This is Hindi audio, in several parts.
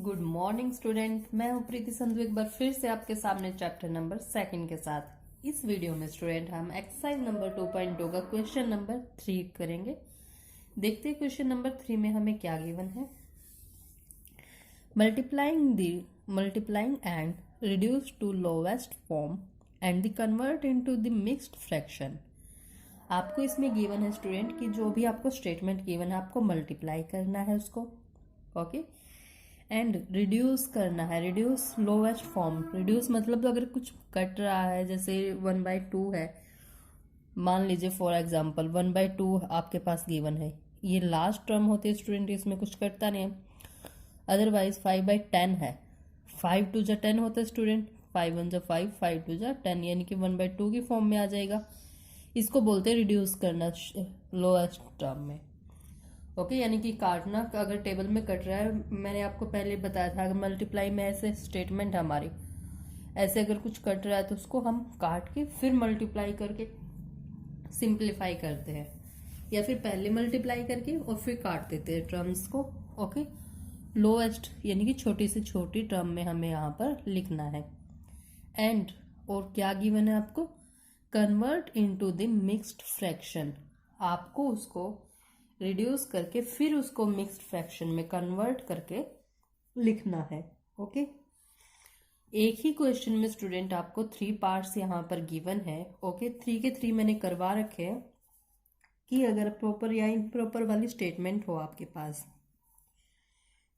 गुड मॉर्निंग स्टूडेंट, मैं हूं प्रीति संधू एक बार फिर से आपके सामने चैप्टर नंबर 2 के साथ। इस वीडियो में स्टूडेंट हम एक्सरसाइज नंबर 2.2 का क्वेश्चन नंबर 3 करेंगे। देखते हैं क्वेश्चन नंबर 3 में हमें क्या गिवन है। Multiplying and reduce to lowest form and the convert into the mixed fraction. आपको इसमें गिवन है स्टूडेंट कि जो भी आपको स्टेटमेंट गिवन है आपको मल्टीप्लाई करना है उसको, ओके, एंड रिड्यूस करना है। रिड्यूस लोवेस्ट फॉर्म, रिड्यूस मतलब अगर कुछ कट रहा है, जैसे 1/2 है, मान लीजिए फॉर एग्जांपल 1/2 आपके पास गिवन है, ये लास्ट टर्म होती है स्टूडेंट, इसमें कुछ कटता नहीं है। अदरवाइज 5/10 है, 5 2 जा 10 होता है स्टूडेंट, 5 1 जा 5, 5 2 जा 10, यानी कि 1/2 की फॉर्म में आ जाएगा। इसको बोलते हैं रिड्यूस करना लोएस्ट टर्म में, ओके, यानी कि काटना। अगर टेबल में कट रहा है, मैंने आपको पहले बताया था, अगर मल्टीप्लाई में ऐसे स्टेटमेंट है हमारी, ऐसे अगर कुछ कट रहा है तो उसको हम काट के फिर मल्टीप्लाई करके सिंप्लीफाई करते हैं, या फिर पहले मल्टीप्लाई करके और फिर काट देते हैं टर्म्स को, ओके। लोएस्ट यानी कि छोटी से छोटी टर्म में हमें यहाँ पर लिखना है। एंड और क्या गिवन है आपको, convert into the mixed fraction. आपको उसको रिड्यूस करके फिर उसको मिक्स्ड फ्रैक्शन में कन्वर्ट करके लिखना है, ओके। एक ही क्वेश्चन में स्टूडेंट आपको 3 पार्ट्स यहाँ पर गिवन है, ओके। 3 के 3 मैंने करवा रखे हैं कि अगर प्रॉपर या इम्प्रॉपर वाली स्टेटमेंट हो आपके पास,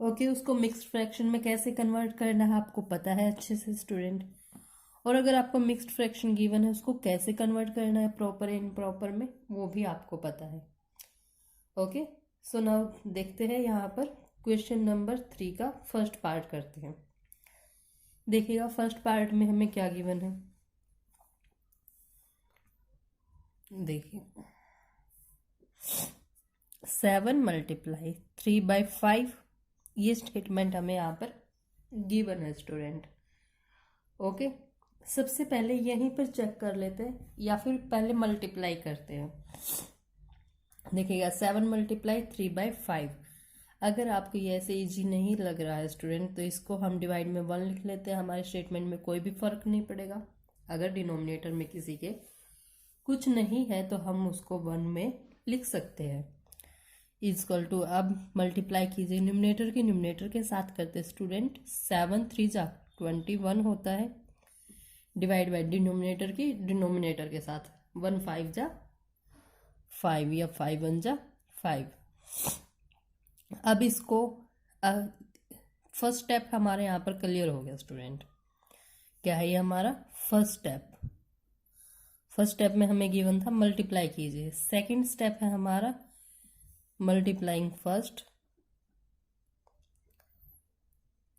ओके, उसको मिक्स्ड फ्रैक्शन में कैसे कन्वर्ट करना है आपको पता है अच्छे से स्टूडेंट। और अगर आपको मिक्स्ड फ्रैक्शन गिवन है उसको कैसे कन्वर्ट करना है प्रॉपर इम्प्रॉपर में, वो भी आपको पता है, ओके। सो नाउ देखते हैं यहाँ पर क्वेश्चन नंबर 3 का फर्स्ट पार्ट करते हैं। देखिएगा फर्स्ट पार्ट में हमें क्या गिवन है, देखिए 7 × 3/5, ये स्टेटमेंट हमें यहाँ पर गिवन है स्टूडेंट, ओके। सबसे पहले यहीं पर चेक कर लेते हैं या फिर पहले मल्टीप्लाई करते हैं। देखिएगा 7 × 3/5। अगर आपको ये ऐसे इजी नहीं लग रहा है स्टूडेंट तो इसको हम डिवाइड में 1 लिख लेते हैं, हमारे स्टेटमेंट में कोई भी फर्क नहीं पड़ेगा। अगर डिनोमिनेटर में किसी के कुछ नहीं है तो हम उसको 1 में लिख सकते हैं। इक्वल टू, अब मल्टीप्लाई कीजिए न्यूमरेटर की न्यूमरेटर के साथ करते स्टूडेंट, 7 3 जा 21 होता है, डिवाइड बाय डिनोमिनेटर की डिनोमिनेटर के साथ, 1 5 जा 5 या 5 1 जा 5। अब इसको फर्स्ट स्टेप हमारे यहाँ पर क्लियर हो गया स्टूडेंट। क्या है ये हमारा फर्स्ट स्टेप। फर्स्ट स्टेप में हमें गिवन था मल्टीप्लाई कीजिए। सेकंड स्टेप है हमारा मल्टीप्लाइंग फर्स्ट।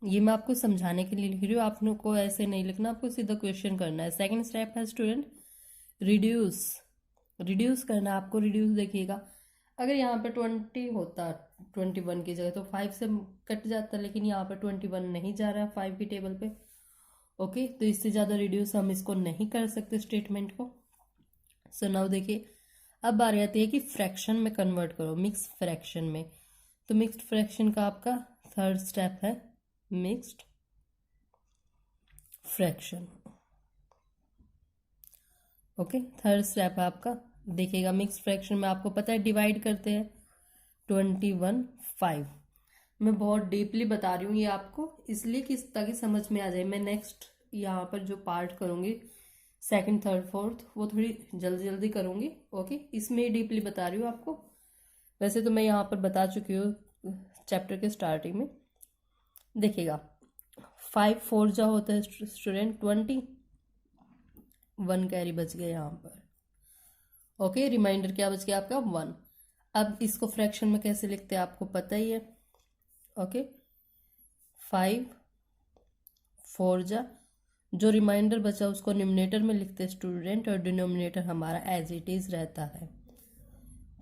ये मैं आपको समझाने के लिए लिख रही हूँ, आपको ऐसे नहीं लिखना, आपको सीधा क्वेश्चन करना है। सेकंड स्टेप है स्टूडेंट रिड्यूस। रिड्यूस करना आपको, रिड्यूस देखिएगा, अगर यहाँ पे 20 होता 21 की जगह तो 5 से कट जाता, लेकिन यहाँ पे 21 नहीं जा रहा है 5 की टेबल पे, ओके। तो इससे ज़्यादा रिड्यूस हम इसको नहीं कर सकते स्टेटमेंट को। सो नाउ देखिए, अब बारी आती है कि फ्रैक्शन में कन्वर्ट करो, मिक्स फ्रैक्शन में। तो मिक्स्ड फ्रैक्शन का आपका थर्ड स्टेप है mixed fraction, okay. Third step है आपका, देखिएगा मिक्स फ्रैक्शन में आपको पता है डिवाइड करते हैं 21 5। मैं बहुत डीपली बता रही हूँ ये आपको इसलिए कि ताकि समझ में आ जाए। मैं नेक्स्ट यहाँ पर जो पार्ट करूँगी सेकंड थर्ड फोर्थ वो थोड़ी जल्दी जल्दी करूँगी, ओके। इसमें डीपली बता रही हूँ आपको, वैसे तो मैं यहाँ पर बता चुकी हूँ चैप्टर के स्टार्टिंग में। देखिएगा 5 4 जा होता है स्टूडेंट 20, 1 कैरी बच गया यहाँ पर, ओके। रिमाइंडर क्या बच गया आपका 1। अब इसको फ्रैक्शन में कैसे लिखते हैं आपको पता ही है, ओके। 5 4 जा, जो रिमाइंडर बचा उसको न्यूमरेटर में लिखते हैं स्टूडेंट, और डिनोमिनेटर हमारा एज इट इज रहता है।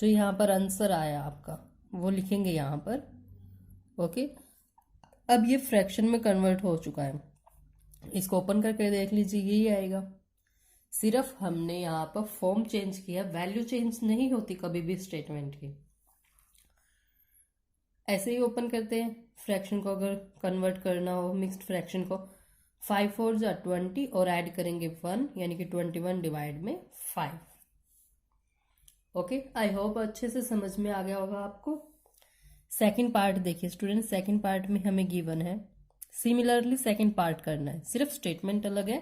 जो यहाँ पर आंसर आया आपका वो लिखेंगे यहाँ पर, ओके। अब ये फ्रैक्शन में कन्वर्ट हो चुका है, इसको ओपन करके देख लीजिए, यही आएगा। सिर्फ हमने यहाँ पर फॉर्म चेंज किया, वैल्यू चेंज नहीं होती कभी भी स्टेटमेंट की। ऐसे ही ओपन करते हैं फ्रैक्शन को, अगर कन्वर्ट करना हो मिक्स्ड फ्रैक्शन को। 5 4 जा 20 और ऐड करेंगे 1, यानी कि 21 डिवाइड में 5। ओके, आई होप अच्छे से समझ में आ गया होगा आपको। सेकंड पार्ट देखिए स्टूडेंट, सेकंड पार्ट में हमें गिवन है सिमिलरली सेकंड पार्ट करना है, सिर्फ स्टेटमेंट अलग है,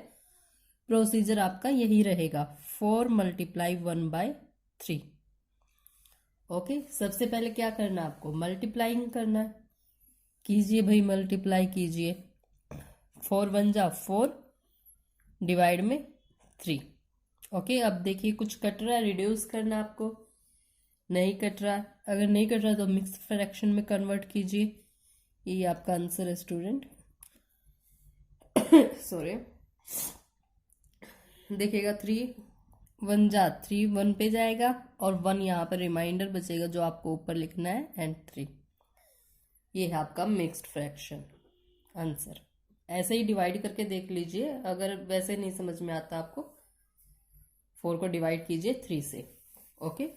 प्रोसीजर आपका यही रहेगा 4 मल्टीप्लाई 1/3। ओके, सबसे पहले क्या करना है आपको, मल्टीप्लाइंग करना है। कीजिए भाई, मल्टीप्लाई कीजिए। 4 1 जा 4 डिवाइड में 3। ओके, अब देखिए कुछ कट रहा है, रिड्यूस करना है आपको, नहीं कट रहा है। अगर नहीं कट रहा तो मिक्स फ्रैक्शन में कन्वर्ट कीजिए, ये आपका आंसर है स्टूडेंट। सॉरी, देखिएगा 3 1 जा 3 1 पे जाएगा और 1 यहाँ पर रिमाइंडर बचेगा जो आपको ऊपर लिखना है, एंड 3। ये है आपका मिक्स्ड फ्रैक्शन आंसर। ऐसे ही डिवाइड करके देख लीजिए, अगर वैसे नहीं समझ में आता आपको 4 को डिवाइड कीजिए 3 से। ओके,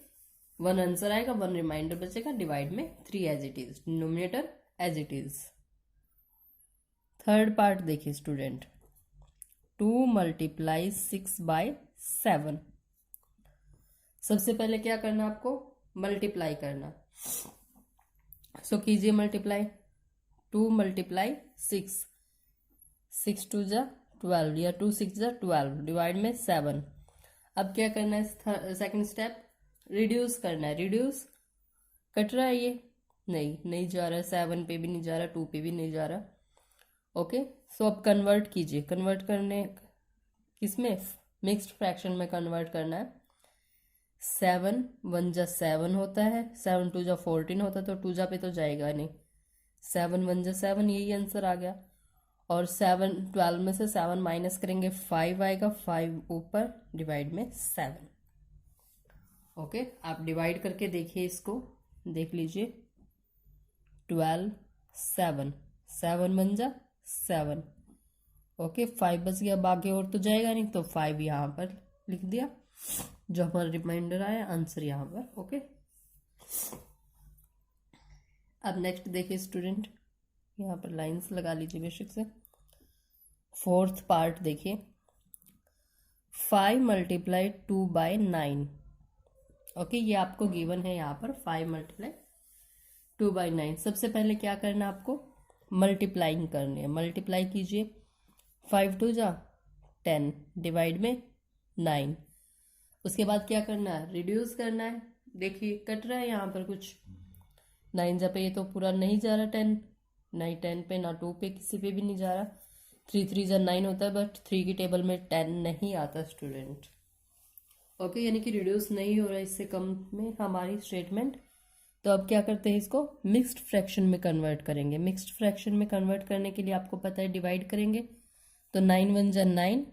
1 आंसर आएगा, 1 रिमाइंडर बचेगा, डिवाइड में 3 as it is, denominator as it is. Third part देखिए स्टूडेंट, 2 मल्टीप्लाई 6/7। सबसे पहले क्या करना आपको, मल्टीप्लाई करना। सो कीजिए मल्टीप्लाई, 2 मल्टीप्लाई 6, 6 2 जा 12 या 2 6 जा 12 डिवाइड में 7। अब क्या करना है, सेकंड स्टेप, रिड्यूस करना है। रिड्यूस कट रहा है, ये नहीं जा रहा है, 7 पे भी नहीं जा रहा, 2 पे भी नहीं जा रहा। ओके, सो अब कन्वर्ट कीजिए। कन्वर्ट करने किसमें, मिक्स्ड फ्रैक्शन में कन्वर्ट करना है। 7 1 जा 7 होता है, 7 2 जा 14 होता है, तो 2 जा पे तो जाएगा नहीं, 7 1 जा 7, यही आंसर आ गया। और 7 12 में से 7 माइनस करेंगे 5 आएगा, 5 ऊपर डिवाइड में 7। ओके, आप डिवाइड करके देखिए, इसको देख लीजिए, 12 7 7 1 जा 7। ओके, 5 बच गया, बाकी और तो जाएगा नहीं, तो 5 यहाँ पर लिख दिया, जो हमारा रिमाइंडर आया, आंसर यहाँ पर। ओके, अब नेक्स्ट देखिए स्टूडेंट, यहाँ पर लाइंस लगा लीजिए बेशक से। फोर्थ पार्ट देखिए, 5 मल्टीप्लाई 2/9। ओके, ये आपको गिवन है यहाँ पर 5 मल्टीप्लाई 2/9। सबसे पहले क्या करना आपको, मल्टीप्लाइंग करनी है। मल्टीप्लाई कीजिए, 5 2 जा 10 डिवाइड में 9। उसके बाद क्या करना है, रिड्यूस करना है। देखिए कट रहा है यहाँ पर कुछ, 9 जा पे ये तो पूरा नहीं जा रहा, 10 नहीं, 10 पे ना 2 पे, किसी पे भी नहीं जा रहा। 3 3 जा 9 होता है, बट 3 की टेबल में 10 नहीं आता स्टूडेंट। ओके, यानी कि रिड्यूस नहीं हो रहा इससे कम में हमारी स्टेटमेंट। तो अब क्या करते हैं, इसको मिक्स्ड फ्रैक्शन में कन्वर्ट करेंगे। मिक्स्ड फ्रैक्शन में कन्वर्ट करने के लिए आपको पता है डिवाइड करेंगे, तो 9 1 जा 9,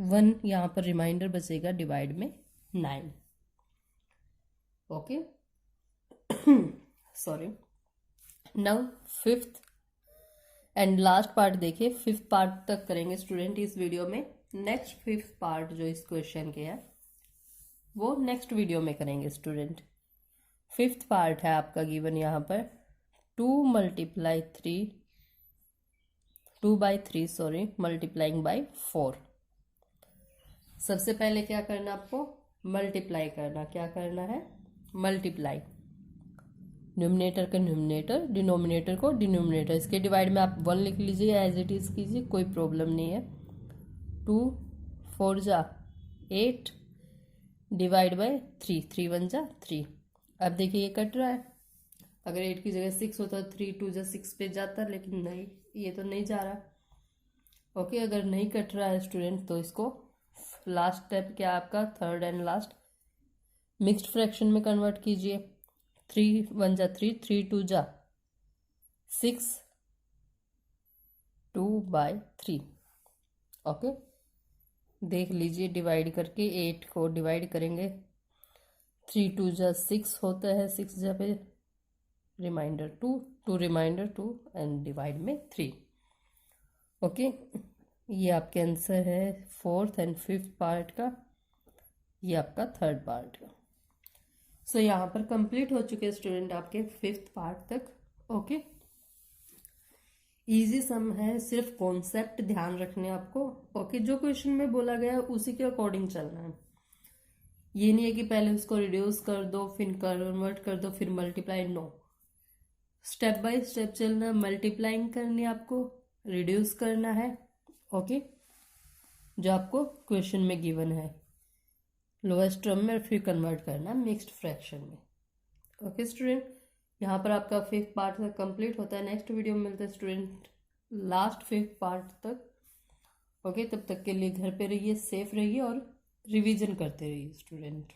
1 यहाँ पर रिमाइंडर बचेगा, डिवाइड में 9। Okay, sorry. Now fifth and last part देखिए, फिफ्थ पार्ट तक करेंगे स्टूडेंट इस वीडियो में। नेक्स्ट फिफ्थ पार्ट जो इस क्वेश्चन के है वो नेक्स्ट वीडियो में करेंगे स्टूडेंट। फिफ्थ पार्ट है आपका गिवन यहाँ पर, 2 मल्टीप्लाई 3 2/3 सॉरी, मल्टीप्लाइंग बाय 4। सबसे पहले क्या करना आपको, मल्टीप्लाई करना। क्या करना है, मल्टीप्लाई, न्यूमरेटर का न्यूमरेटर, डिनोमिनेटर को डिनोमिनेटर। इसके डिवाइड में आप 1 लिख लीजिए, एज इट इज कीजिए, कोई प्रॉब्लम नहीं है। 2 4 जा 8 डिवाइड बाय 3, 3 1 जा 3। अब देखिए ये कट रहा है, अगर 8 की जगह 6 होता 3 2 जा 6 पे जाता, लेकिन नहीं, ये तो नहीं जा रहा। ओके, अगर नहीं कट रहा है स्टूडेंट, तो इसको लास्ट स्टेप क्या आपका, third and last, mixed fraction में कन्वर्ट कीजिए। 3 1 जा 3, 3 2 जा 6, 2/3। ओके, देख लीजिए डिवाइड करके, 8 को डिवाइड करेंगे, 3 2 जा 6 होता है, 6 जा पे रिमाइंडर 2, 2 रिमाइंडर 2 एंड डिवाइड में 3। ओके, ये आपके आंसर है फोर्थ एंड फिफ्थ पार्ट का, ये आपका थर्ड पार्ट का। सो यहाँ पर कंप्लीट हो चुके हैं स्टूडेंट आपके फिफ्थ पार्ट तक। ओके, इजी सम है, सिर्फ कॉन्सेप्ट ध्यान रखने आपको। ओके, जो क्वेश्चन में बोला गया है उसी के अकॉर्डिंग चलना है। ये नहीं है कि पहले उसको रिड्यूस कर दो फिर कन्वर्ट कर दो फिर multiply, no, step by step चलना। मल्टीप्लाइंग करनी आपको, रिड्यूस करना है। ओके, जो आपको क्वेश्चन में गिवन है लोएस्ट टर्म में, फिर कन्वर्ट करना मिक्स्ड फ्रैक्शन में। ओके स्टूडेंट, यहाँ पर आपका 5th पार्ट कंप्लीट होता है। नेक्स्ट वीडियो में मिलता है स्टूडेंट लास्ट 5th पार्ट तक। ओके, तब तक के लिए घर पे रहिए, सेफ रहिए और रिवीजन करते रहिए स्टूडेंट।